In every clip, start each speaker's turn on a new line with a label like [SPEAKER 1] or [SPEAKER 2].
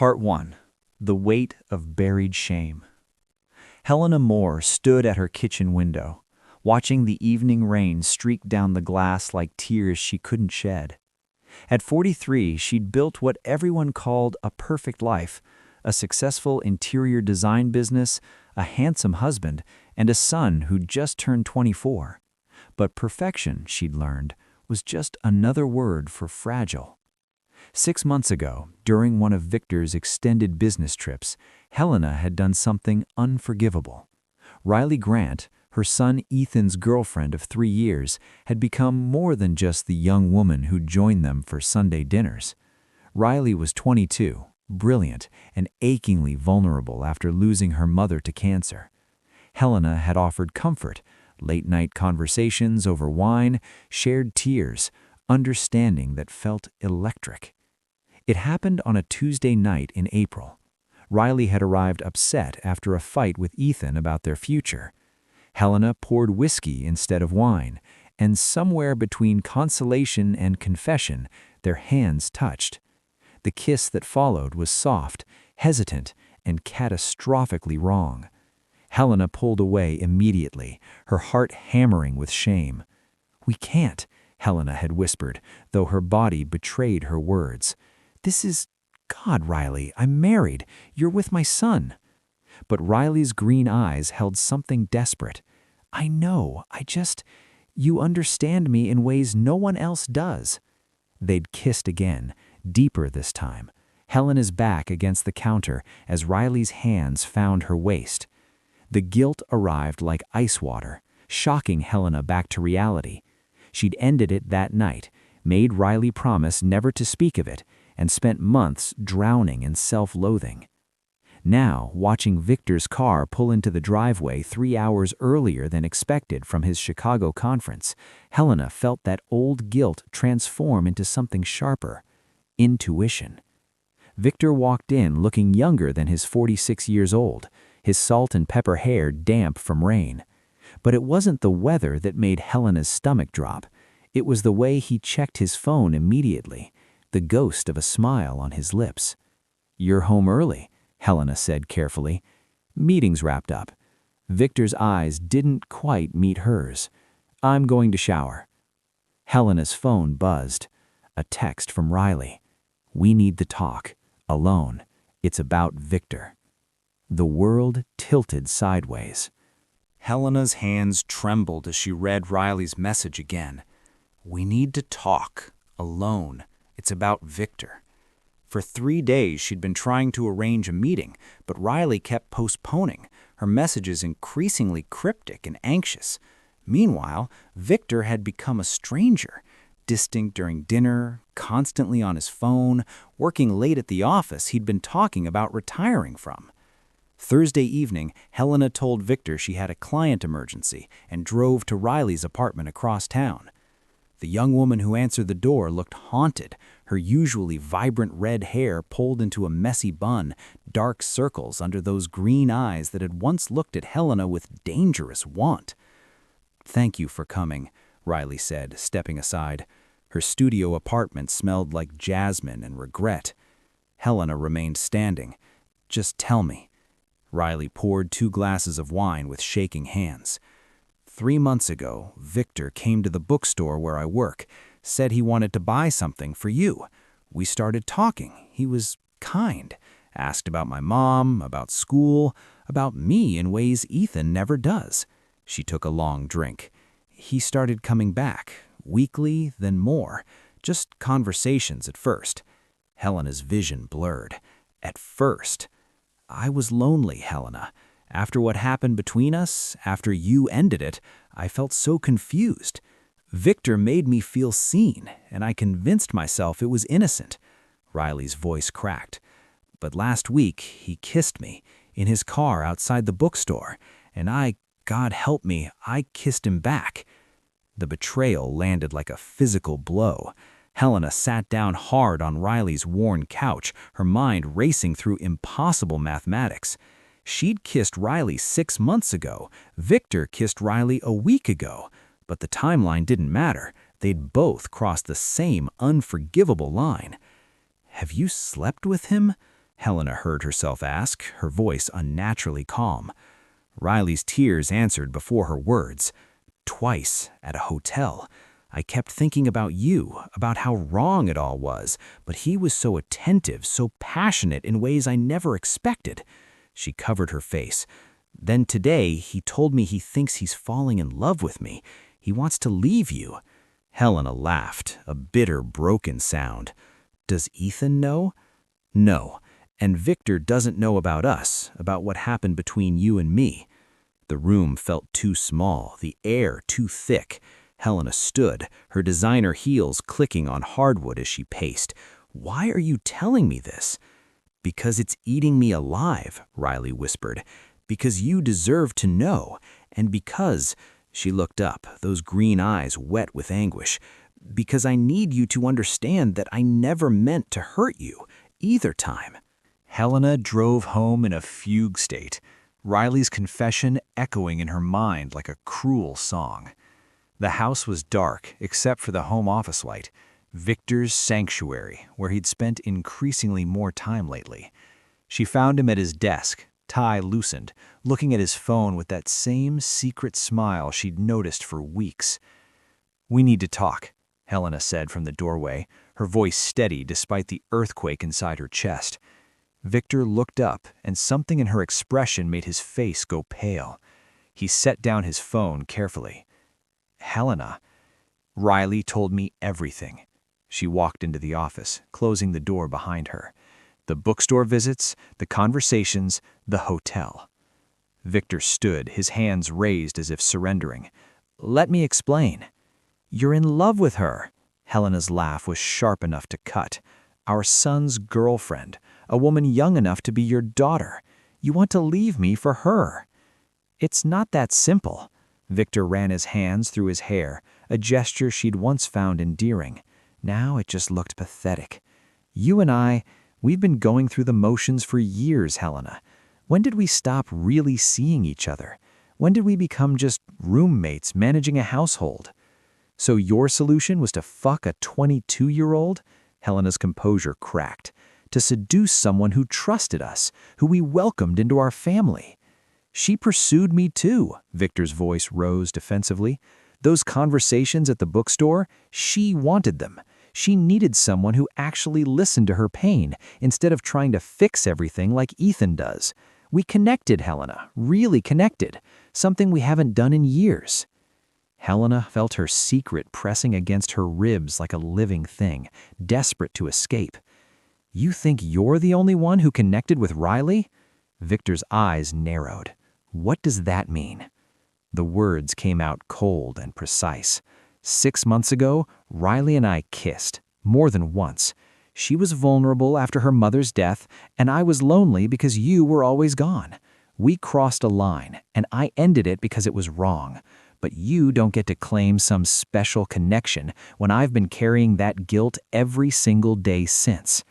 [SPEAKER 1] Part 1. The Weight of Buried Shame. Helena Moore stood at her kitchen window, watching the evening rain streak down the glass like tears she couldn't shed. At 43, she'd built what everyone called a perfect life, a successful interior design business, a handsome husband, and a son who'd just turned 24. But perfection, she'd learned, was just another word for fragile. 6 months ago, during one of Victor's extended business trips, Helena had done something unforgivable. Riley Grant, her son Ethan's girlfriend of 3 years, had become more than just the young woman who joined them for Sunday dinners. Riley was 22, brilliant, and achingly vulnerable after losing her mother to cancer. Helena had offered comfort, late-night conversations over wine, shared tears, understanding that felt electric. It happened on a Tuesday night in April. Riley had arrived upset after a fight with Ethan about their future. Helena poured whiskey instead of wine, and somewhere between consolation and confession, their hands touched. The kiss that followed was soft, hesitant, and catastrophically wrong. Helena pulled away immediately, her heart hammering with shame. "We can't," Helena had whispered, though her body betrayed her words. "This is... God, Riley, I'm married. You're with my son." But Riley's green eyes held something desperate. "I know, you understand me in ways no one else does." They'd kissed again, deeper this time, Helena's back against the counter as Riley's hands found her waist. The guilt arrived like ice water, shocking Helena back to reality. She'd ended it that night, made Riley promise never to speak of it, and spent months drowning in self-loathing. Now, watching Victor's car pull into the driveway 3 hours earlier than expected from his Chicago conference, Helena felt that old guilt transform into something sharper: intuition. Victor walked in looking younger than his 46 years old, his salt and pepper hair damp from rain. But it wasn't the weather that made Helena's stomach drop. It was the way he checked his phone immediately, the ghost of a smile on his lips. "You're home early," Helena said carefully. "Meeting's wrapped up." Victor's eyes didn't quite meet hers. "I'm going to shower." Helena's phone buzzed. A text from Riley. "We need to talk. Alone. It's about Victor." The world tilted sideways. Helena's hands trembled as she read Riley's message again. "We need to talk. Alone. It's about Victor." For 3 days she'd been trying to arrange a meeting, but Riley kept postponing, her messages increasingly cryptic and anxious. Meanwhile, Victor had become a stranger, distant during dinner, constantly on his phone, working late at the office he'd been talking about retiring from. Thursday evening, Helena told Victor she had a client emergency and drove to Riley's apartment across town. The young woman who answered the door looked haunted, her usually vibrant red hair pulled into a messy bun, dark circles under those green eyes that had once looked at Helena with dangerous want. "Thank you for coming," Riley said, stepping aside. Her studio apartment smelled like jasmine and regret. Helena remained standing. "Just tell me." Riley poured 2 glasses of wine with shaking hands. 3 months ago, Victor came to the bookstore where I work, said he wanted to buy something for you. We started talking. He was kind, asked about my mom, about school, about me in ways Ethan never does. She took a long drink. He started coming back, weekly, then more, just conversations at first. Helena's vision blurred. At first. I was lonely, Helena. After what happened between us, after you ended it, I felt so confused. Victor made me feel seen, and I convinced myself it was innocent. Riley's voice cracked. But last week, he kissed me, in his car outside the bookstore, and God help me, I kissed him back. The betrayal landed like a physical blow. Helena sat down hard on Riley's worn couch, her mind racing through impossible mathematics. She'd kissed Riley 6 months ago. Victor kissed Riley a week ago. But the timeline didn't matter. They'd both crossed the same unforgivable line. "Have you slept with him?" Helena heard herself ask, her voice unnaturally calm. Riley's tears answered before her words. Twice, at a hotel, I kept thinking about you, about how wrong it all was, but he was so attentive, so passionate in ways I never expected. She covered her face. Then today, he told me he thinks he's falling in love with me. He wants to leave you. Helena laughed, a bitter, broken sound. Does Ethan know? No. And Victor doesn't know about us, about what happened between you and me. The room felt too small, the air too thick. Helena stood, her designer heels clicking on hardwood as she paced. Why are you telling me this? Because it's eating me alive, Riley whispered. Because you deserve to know. And because, she looked up, those green eyes wet with anguish. Because I need you to understand that I never meant to hurt you, either time. Helena drove home in a fugue state, Riley's confession echoing in her mind like a cruel song. The house was dark, except for the home office light, Victor's sanctuary, where he'd spent increasingly more time lately. She found him at his desk, tie loosened, looking at his phone with that same secret smile she'd noticed for weeks. "We need to talk," Helena said from the doorway, her voice steady despite the earthquake inside her chest. Victor looked up, and something in her expression made his face go pale. He set down his phone carefully. "Helena, Riley told me everything." She walked into the office, closing the door behind her. The bookstore visits, the conversations, the hotel. Victor stood, his hands raised as if surrendering. "Let me explain. You're in love with her." Helena's laugh was sharp enough to cut. "Our son's girlfriend, a woman young enough to be your daughter. You want to leave me for her." "It's not that simple." Victor ran his hands through his hair, a gesture she'd once found endearing. Now it just looked pathetic. "You and we've been going through the motions for years, Helena. When did we stop really seeing each other? When did we become just roommates managing a household?" "So your solution was to fuck a 22-year-old? Helena's composure cracked. "To seduce someone who trusted us, who we welcomed into our family." "She pursued me too," Victor's voice rose defensively. "Those conversations at the bookstore, she wanted them. She needed someone who actually listened to her pain instead of trying to fix everything like Ethan does. We connected, Helena, really connected, something we haven't done in years." Helena felt her secret pressing against her ribs like a living thing, desperate to escape. "You think you're the only one who connected with Riley?" Victor's eyes narrowed. "What does that mean?" The words came out cold and precise. 6 months ago, Riley and I kissed, more than once. She was vulnerable after her mother's death, and I was lonely because you were always gone. We crossed a line, and I ended it because it was wrong. But you don't get to claim some special connection when I've been carrying that guilt every single day since.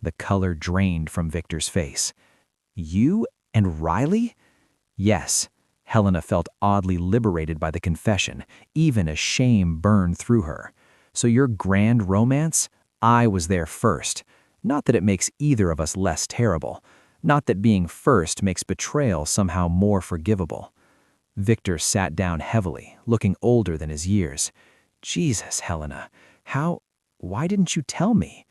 [SPEAKER 1] The color drained from Victor's face. "You and Riley?" "Yes." Helena felt oddly liberated by the confession, even as shame burned through her. "So your grand romance? I was there first. Not that it makes either of us less terrible. Not that being first makes betrayal somehow more forgivable." Victor sat down heavily, looking older than his years. "Jesus, Helena, why didn't you tell me?"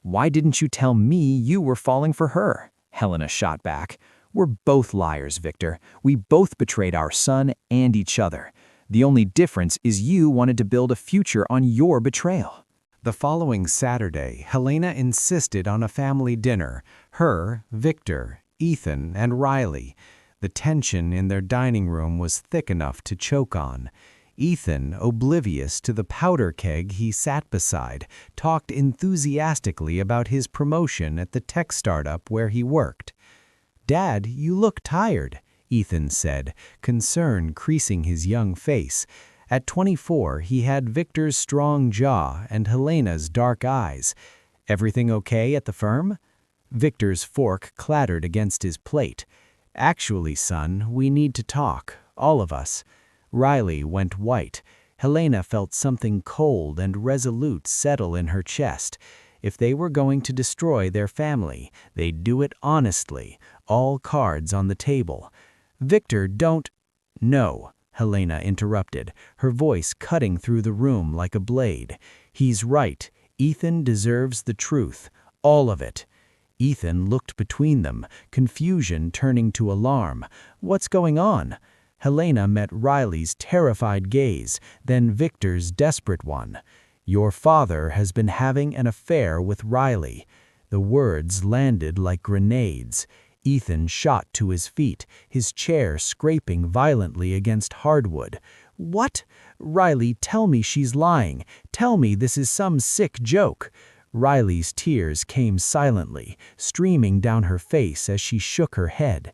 [SPEAKER 1] "Why didn't you tell me you were falling for her?" Helena shot back. "We're both liars, Victor. We both betrayed our son and each other. The only difference is you wanted to build a future on your betrayal." The following Saturday, Helena insisted on a family dinner. Her, Victor, Ethan, and Riley. The tension in their dining room was thick enough to choke on. Ethan, oblivious to the powder keg he sat beside, talked enthusiastically about his promotion at the tech startup where he worked. "Dad, you look tired," Ethan said, concern creasing his young face. At 24, he had Victor's strong jaw and Helena's dark eyes. "Everything okay at the firm?" Victor's fork clattered against his plate. "Actually, son, we need to talk, all of us." Riley went white. Helena felt something cold and resolute settle in her chest.
[SPEAKER 2] If they were going to destroy their family, they'd do it honestly, all cards on the table. Victor, don't— No, Helena interrupted, her voice cutting through the room like a blade. He's right. Ethan deserves the truth. All of it. Ethan looked between them, confusion turning to alarm. What's going on? Helena met Riley's terrified gaze, then Victor's desperate one. Your father has been having an affair with Riley. The words landed like grenades. Ethan shot to his feet, his chair scraping violently against hardwood. What? Riley, tell me she's lying. Tell me this is some sick joke. Riley's tears came silently, streaming down her face as she shook her head.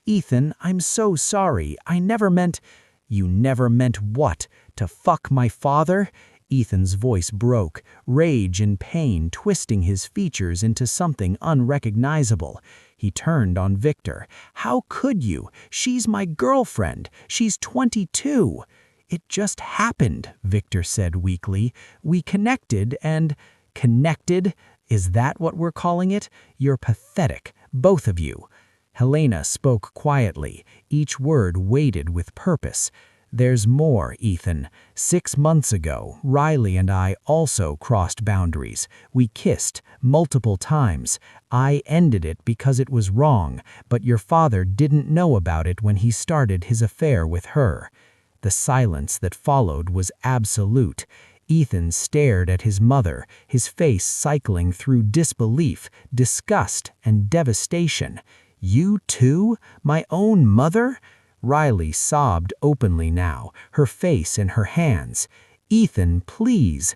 [SPEAKER 2] Ethan, I'm so sorry. I never meant— You never meant what? To fuck my father? Ethan's voice broke, rage and pain twisting his features into something unrecognizable. He turned on Victor. How could you? She's my girlfriend. She's 22. It just happened, Victor said weakly. We connected and— Connected? Is that what we're calling it? You're pathetic, both of you. Helena spoke quietly, each word weighted with purpose. There's more, Ethan. 6 months ago, Riley and I also crossed boundaries. We kissed multiple times. I ended it because it was wrong, but your father didn't know about it when he started his affair with her. The silence that followed was absolute. Ethan stared at his mother, his face cycling through disbelief, disgust, and devastation. You too? My own mother? Riley sobbed openly now, her face in her hands. Ethan, please.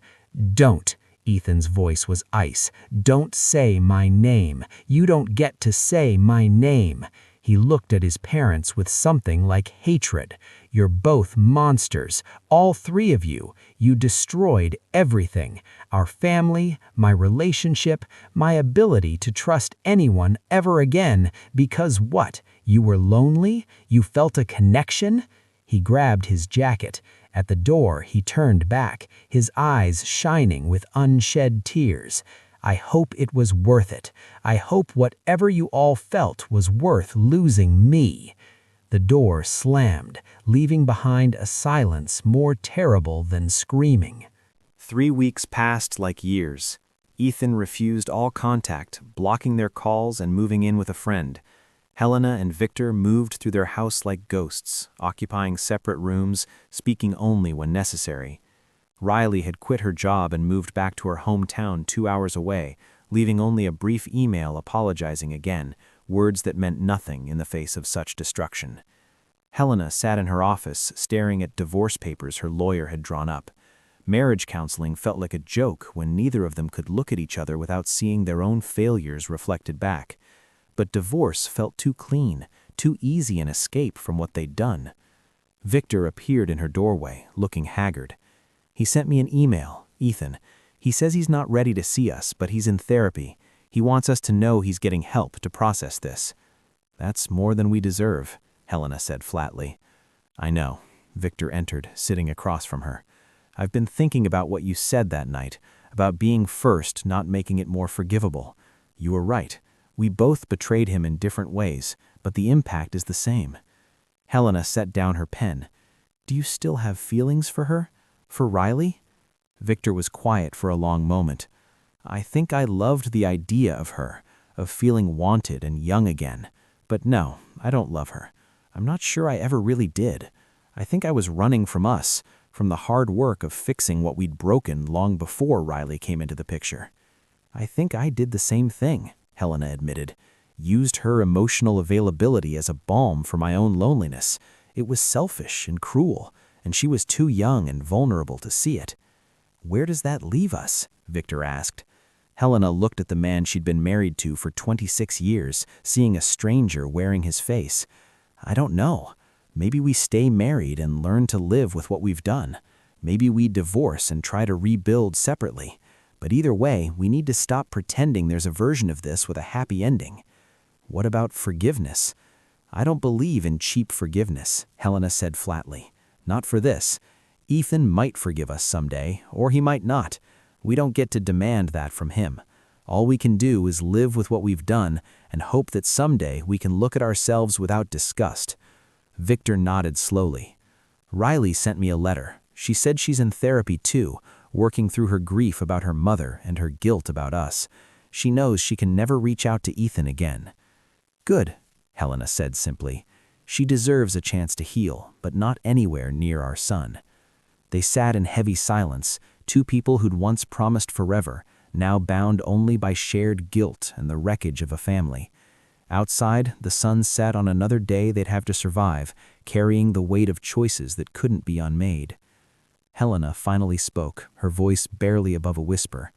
[SPEAKER 2] Don't. Ethan's voice was ice. Don't say my name. You don't get to say my name. He looked at his parents with something like hatred. You're both monsters, all three of you. You destroyed everything. Our family, my relationship, my ability to trust anyone ever again because what? You were lonely? You felt a connection? He grabbed his jacket. At the door, he turned back, his eyes shining with unshed tears. I hope it was worth it. I hope whatever you all felt was worth losing me. The door slammed, leaving behind a silence more terrible than screaming.
[SPEAKER 1] 3 weeks passed like years. Ethan refused all contact, blocking their calls and moving in with a friend. Helena and Victor moved through their house like ghosts, occupying separate rooms, speaking only when necessary. Riley had quit her job and moved back to her hometown 2 hours away, leaving only a brief email apologizing again, words that meant nothing in the face of such destruction. Helena sat in her office, staring at divorce papers her lawyer had drawn up. Marriage counseling felt like a joke when neither of them could look at each other without seeing their own failures reflected back. But divorce felt too clean, too easy an escape from what they'd done. Victor appeared in her doorway, looking haggard. He sent me an email, Ethan. He says he's not ready to see us, but he's in therapy. He wants us to know he's getting help to process this. That's more than we deserve, Helena said flatly. I know. Victor entered, sitting across from her. I've been thinking about what you said that night, about being first, not making it more forgivable. You were right. We both betrayed him in different ways, but the impact is the same. Helena set down her pen. Do you still have feelings for her? For Riley? Victor was quiet for a long moment. I think I loved the idea of her, of feeling wanted and young again. But no, I don't love her. I'm not sure I ever really did. I think I was running from us, from the hard work of fixing what we'd broken long before Riley came into the picture. I think I did the same thing, Helena admitted. Used her emotional availability as a balm for my own loneliness. It was selfish and cruel, and she was too young and vulnerable to see it. Where does that leave us? Victor asked. Helena looked at the man she'd been married to for 26 years, seeing a stranger wearing his face. I don't know. Maybe we stay married and learn to live with what we've done. Maybe we divorce and try to rebuild separately. But either way, we need to stop pretending there's a version of this with a happy ending. What about forgiveness? I don't believe in cheap forgiveness, Helena said flatly. Not for this. Ethan might forgive us someday, or he might not. We don't get to demand that from him.
[SPEAKER 2] All we can do is live with what we've done and hope that someday we can look at ourselves without disgust. Victor nodded slowly. Riley sent me a letter. She said she's in therapy too, working through her grief about her mother and her guilt about us. She knows she can never reach out to Ethan again. Good, Helena said simply. She deserves a chance to heal, but not anywhere near our son. They sat in heavy silence, two people who'd once promised forever, now bound only by shared guilt and the wreckage of a family. Outside, the sun set on another day they'd have to survive, carrying the weight of choices that couldn't be unmade. Helena finally spoke, her voice barely above a whisper.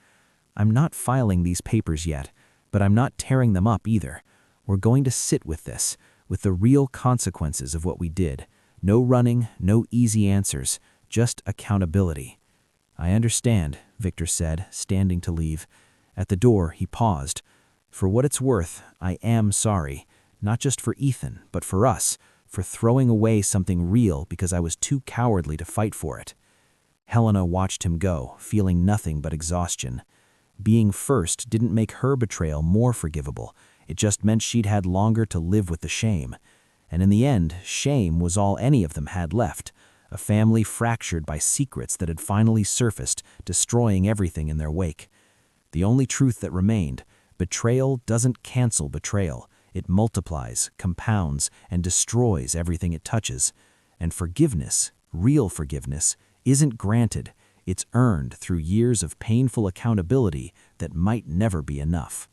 [SPEAKER 2] I'm not filing these papers yet, but I'm not tearing them up either. We're going to sit with this, with the real consequences of what we did. No running, no easy answers, just accountability. I understand, Victor said, standing to leave. At the door, he paused. For what it's worth, I am sorry, not just for Ethan, but for us, for throwing away something real because I was too cowardly to fight for it. Helena watched him go, feeling nothing but exhaustion. Being first didn't make her betrayal more forgivable. It just meant she'd had longer to live with the shame. And in the end, shame was all any of them had left. A family fractured by secrets that had finally surfaced, destroying everything in their wake. The only truth that remained: betrayal doesn't cancel betrayal. It multiplies, compounds, and destroys everything it touches. And forgiveness, real forgiveness, isn't granted. It's earned through years of painful accountability that might never be enough.